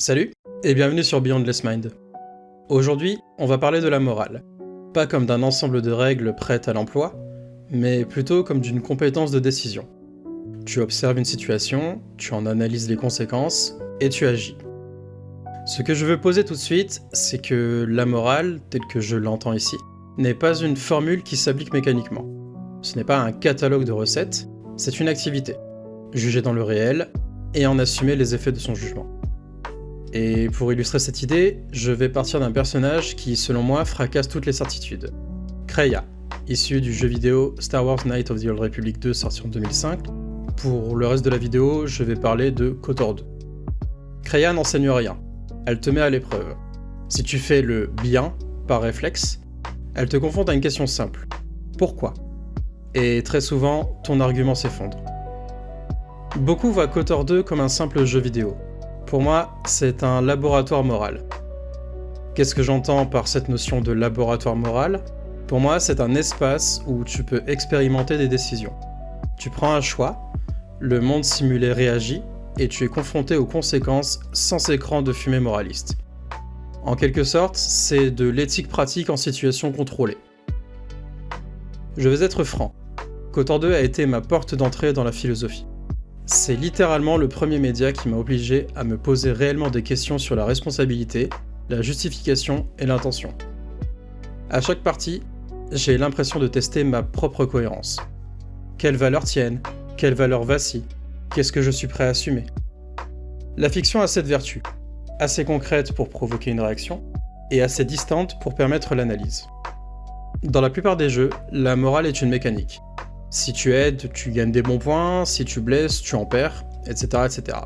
Salut, et bienvenue sur Beyondless Mind. Aujourd'hui, on va parler de la morale. Pas comme d'un ensemble de règles prêtes à l'emploi, mais plutôt comme d'une compétence de décision. Tu observes une situation, tu en analyses les conséquences, et tu agis. Ce que je veux poser tout de suite, c'est que la morale, telle que je l'entends ici, n'est pas une formule qui s'applique mécaniquement. Ce n'est pas un catalogue de recettes, c'est une activité. Juger dans le réel, et en assumer les effets de son jugement. Et pour illustrer cette idée, je vais partir d'un personnage qui, selon moi, fracasse toutes les certitudes. Kreia, issu du jeu vidéo Star Wars Knights of the Old Republic 2 sorti en 2005. Pour le reste de la vidéo, je vais parler de KOTOR 2. Kreia n'enseigne rien, elle te met à l'épreuve. Si tu fais le bien, par réflexe, elle te confronte à une question simple. Pourquoi ? Et très souvent, ton argument s'effondre. Beaucoup voient KOTOR 2 comme un simple jeu vidéo. Pour moi, c'est un laboratoire moral. Qu'est-ce que j'entends par cette notion de laboratoire moral ? Pour moi, c'est un espace où tu peux expérimenter des décisions. Tu prends un choix, le monde simulé réagit, et tu es confronté aux conséquences sans écran de fumée moraliste. En quelque sorte, c'est de l'éthique pratique en situation contrôlée. Je vais être franc, KOTOR 2 a été ma porte d'entrée dans la philosophie. C'est littéralement le premier média qui m'a obligé à me poser réellement des questions sur la responsabilité, la justification et l'intention. À chaque partie, j'ai l'impression de tester ma propre cohérence. Quelles valeurs tiennent ? Quelles valeurs vacillent ? Qu'est-ce que je suis prêt à assumer ? La fiction a cette vertu, assez concrète pour provoquer une réaction, et assez distante pour permettre l'analyse. Dans la plupart des jeux, la morale est une mécanique. Si tu aides, tu gagnes des bons points, si tu blesses, tu en perds, etc., etc.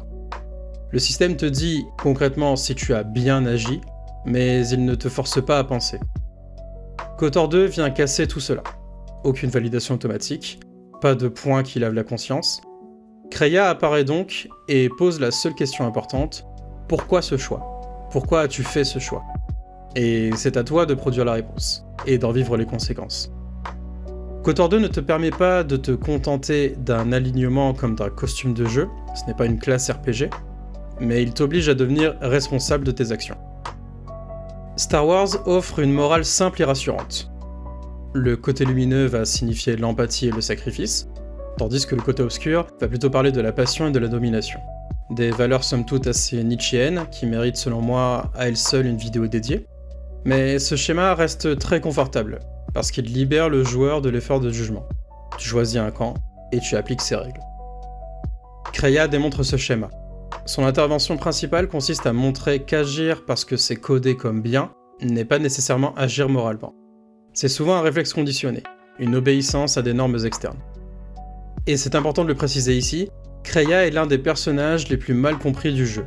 Le système te dit concrètement si tu as bien agi, mais il ne te force pas à penser. KOTOR 2 vient casser tout cela. Aucune validation automatique, pas de points qui lavent la conscience. Kreia apparaît donc et pose la seule question importante, pourquoi ce choix ? Pourquoi as-tu fait ce choix ? Et c'est à toi de produire la réponse, et d'en vivre les conséquences. KOTOR 2 ne te permet pas de te contenter d'un alignement comme d'un costume de jeu, ce n'est pas une classe RPG, mais il t'oblige à devenir responsable de tes actions. Star Wars offre une morale simple et rassurante. Le côté lumineux va signifier l'empathie et le sacrifice, tandis que le côté obscur va plutôt parler de la passion et de la domination. Des valeurs somme toute assez nietzschéennes, qui méritent selon moi à elles seules une vidéo dédiée, mais ce schéma reste très confortable, parce qu'il libère le joueur de l'effort de jugement. Tu choisis un camp, et tu appliques ses règles. Kreia démontre ce schéma. Son intervention principale consiste à montrer qu'agir parce que c'est codé comme bien n'est pas nécessairement agir moralement. C'est souvent un réflexe conditionné, une obéissance à des normes externes. Et c'est important de le préciser ici, Kreia est l'un des personnages les plus mal compris du jeu.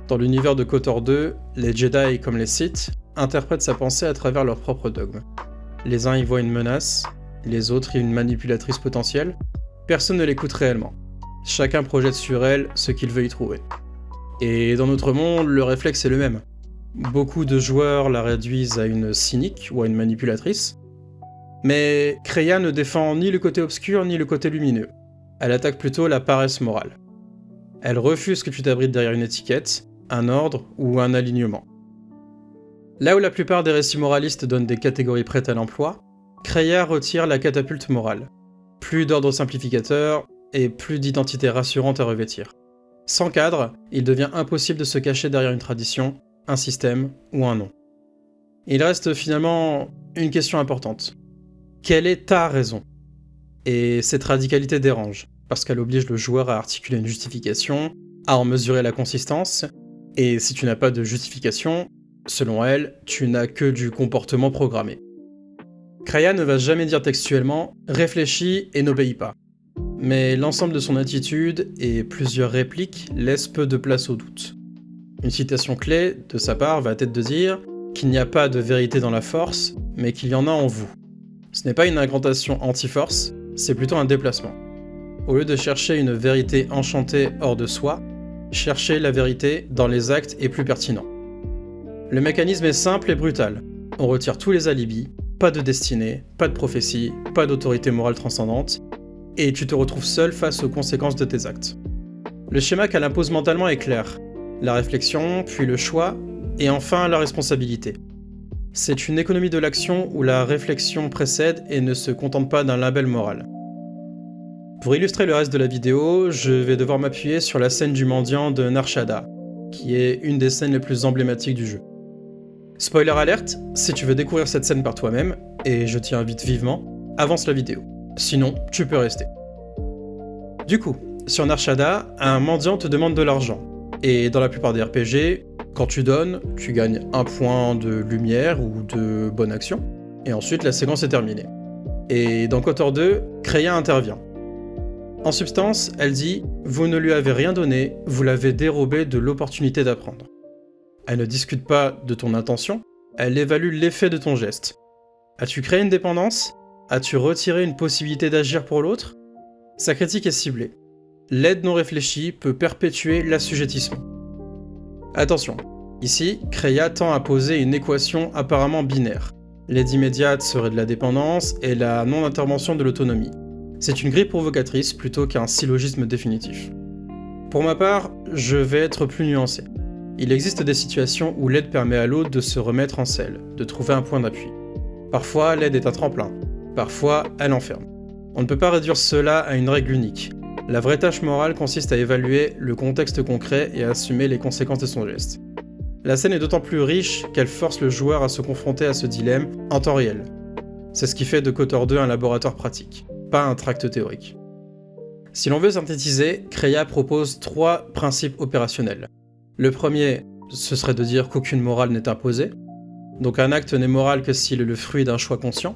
Dans l'univers de KOTOR 2, les Jedi comme les Sith interprètent sa pensée à travers leurs propres dogmes. Les uns y voient une menace, les autres une manipulatrice potentielle. Personne ne l'écoute réellement. Chacun projette sur elle ce qu'il veut y trouver. Et dans notre monde, le réflexe est le même. Beaucoup de joueurs la réduisent à une cynique ou à une manipulatrice. Mais Kreia ne défend ni le côté obscur ni le côté lumineux. Elle attaque plutôt la paresse morale. Elle refuse que tu t'abrites derrière une étiquette, un ordre ou un alignement. Là où la plupart des récits moralistes donnent des catégories prêtes à l'emploi, Kreia retire la catapulte morale. Plus d'ordre simplificateur et plus d'identité rassurante à revêtir. Sans cadre, il devient impossible de se cacher derrière une tradition, un système ou un nom. Il reste finalement une question importante. Quelle est ta raison ? Et cette radicalité dérange, parce qu'elle oblige le joueur à articuler une justification, à en mesurer la consistance, et si tu n'as pas de justification, selon elle, tu n'as que du comportement programmé. Kreia ne va jamais dire textuellement « réfléchis et n'obéis pas ». Mais l'ensemble de son attitude et plusieurs répliques laissent peu de place au doute. Une citation clé de sa part va être de dire qu'il n'y a pas de vérité dans la force, mais qu'il y en a en vous. Ce n'est pas une incantation anti-force, c'est plutôt un déplacement. Au lieu de chercher une vérité enchantée hors de soi, cherchez la vérité dans les actes est plus pertinent. Le mécanisme est simple et brutal. On retire tous les alibis, pas de destinée, pas de prophétie, pas d'autorité morale transcendante, et tu te retrouves seul face aux conséquences de tes actes. Le schéma qu'elle impose mentalement est clair. la réflexion, puis le choix, et enfin la responsabilité. C'est une économie de l'action où la réflexion précède et ne se contente pas d'un label moral. Pour illustrer le reste de la vidéo, je vais devoir m'appuyer sur la scène du mendiant de Narshada, qui est une des scènes les plus emblématiques du jeu. Spoiler alerte, si tu veux découvrir cette scène par toi-même, et je t'y invite vivement, avance la vidéo. Sinon, tu peux rester. Du coup, sur Narshada, un mendiant te demande de l'argent. Et dans la plupart des RPG, quand tu donnes, tu gagnes un point de lumière ou de bonne action, et ensuite la séquence est terminée. Et dans KOTOR 2, Kreia intervient. En substance, elle dit « Vous ne lui avez rien donné, vous l'avez dérobé de l'opportunité d'apprendre ». Elle ne discute pas de ton intention, elle évalue l'effet de ton geste. As-tu créé une dépendance ? As-tu retiré une possibilité d'agir pour l'autre ? Sa critique est ciblée. L'aide non réfléchie peut perpétuer l'assujettissement. Attention, ici, Kreia tend à poser une équation apparemment binaire. L'aide immédiate serait de la dépendance et la non-intervention de l'autonomie. C'est une grille provocatrice plutôt qu'un syllogisme définitif. Pour ma part, je vais être plus nuancé. Il existe des situations où l'aide permet à l'autre de se remettre en selle, de trouver un point d'appui. Parfois, l'aide est un tremplin. Parfois, elle enferme. On ne peut pas réduire cela à une règle unique. La vraie tâche morale consiste à évaluer le contexte concret et à assumer les conséquences de son geste. La scène est d'autant plus riche qu'elle force le joueur à se confronter à ce dilemme en temps réel. C'est ce qui fait de KOTOR 2 un laboratoire pratique, pas un tract théorique. Si l'on veut synthétiser, Kreia propose 3 principes opérationnels. Le premier, ce serait de dire qu'aucune morale n'est imposée, donc un acte n'est moral que s'il est le fruit d'un choix conscient.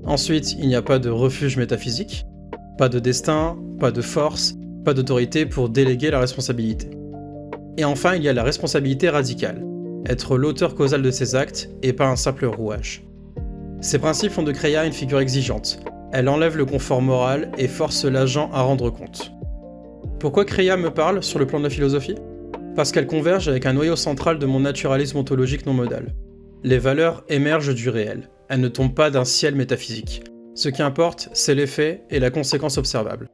Ensuite, il n'y a pas de refuge métaphysique, pas de destin, pas de force, pas d'autorité pour déléguer la responsabilité. Et enfin, il y a la responsabilité radicale, être l'auteur causal de ses actes et pas un simple rouage. Ces principes font de Kreia une figure exigeante. Elle enlève le confort moral et force l'agent à rendre compte. Pourquoi Kreia me parle sur le plan de la philosophie ? Parce qu'elle converge avec un noyau central de mon naturalisme ontologique non modal. Les valeurs émergent du réel, elles ne tombent pas d'un ciel métaphysique. Ce qui importe, c'est l'effet et la conséquence observable.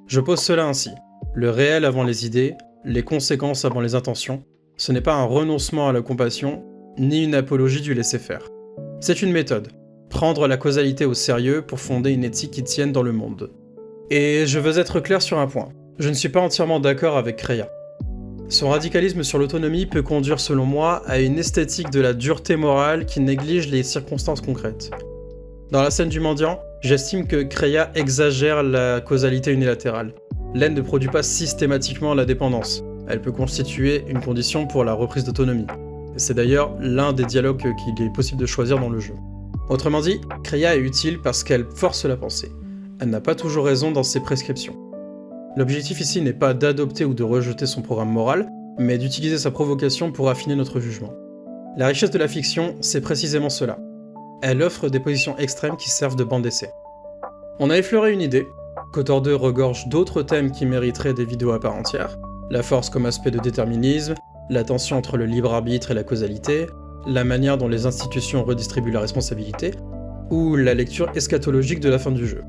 Je pose cela ainsi. Le réel avant les idées, les conséquences avant les intentions, ce n'est pas un renoncement à la compassion, ni une apologie du laisser-faire. C'est une méthode. Prendre la causalité au sérieux pour fonder une éthique qui tienne dans le monde. Et je veux être clair sur un point. Je ne suis pas entièrement d'accord avec Kreia. Son radicalisme sur l'autonomie peut conduire selon moi à une esthétique de la dureté morale qui néglige les circonstances concrètes. Dans la scène du mendiant, j'estime que Kreia exagère la causalité unilatérale. L'aide ne produit pas systématiquement la dépendance. Elle peut constituer une condition pour la reprise d'autonomie. C'est d'ailleurs l'un des dialogues qu'il est possible de choisir dans le jeu. Autrement dit, Kreia est utile parce qu'elle force la pensée. Elle n'a pas toujours raison dans ses prescriptions. L'objectif ici n'est pas d'adopter ou de rejeter son programme moral, mais d'utiliser sa provocation pour affiner notre jugement. La richesse de la fiction, c'est précisément cela. Elle offre des positions extrêmes qui servent de banc d'essai. On a effleuré une idée. KOTOR 2 regorge d'autres thèmes qui mériteraient des vidéos à part entière. La force comme aspect de déterminisme, la tension entre le libre arbitre et la causalité, la manière dont les institutions redistribuent la responsabilité, ou la lecture eschatologique de la fin du jeu.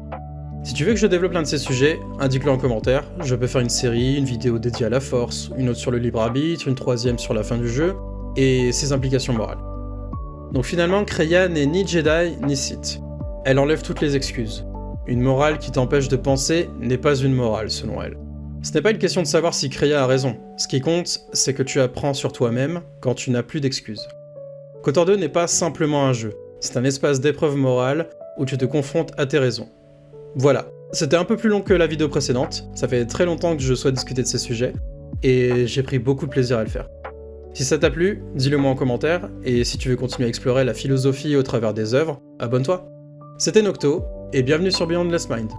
Si tu veux que je développe l'un de ces sujets, indique-le en commentaire, je peux faire une série, une vidéo dédiée à la force, une autre sur le libre arbitre, une troisième sur la fin du jeu, et ses implications morales. Donc finalement, Kreia n'est ni Jedi ni Sith. Elle enlève toutes les excuses. Une morale qui t'empêche de penser n'est pas une morale, selon elle. Ce n'est pas une question de savoir si Kreia a raison. Ce qui compte, c'est que tu apprends sur toi-même quand tu n'as plus d'excuses. KOTOR 2 n'est pas simplement un jeu, c'est un espace d'épreuve morale où tu te confrontes à tes raisons. Voilà, c'était un peu plus long que la vidéo précédente, ça fait très longtemps que je souhaite discuter de ces sujets, et j'ai pris beaucoup de plaisir à le faire. Si ça t'a plu, dis-le moi en commentaire, et si tu veux continuer à explorer la philosophie au travers des œuvres, abonne-toi. C'était Nocto, et bienvenue sur Beyond Less Mind.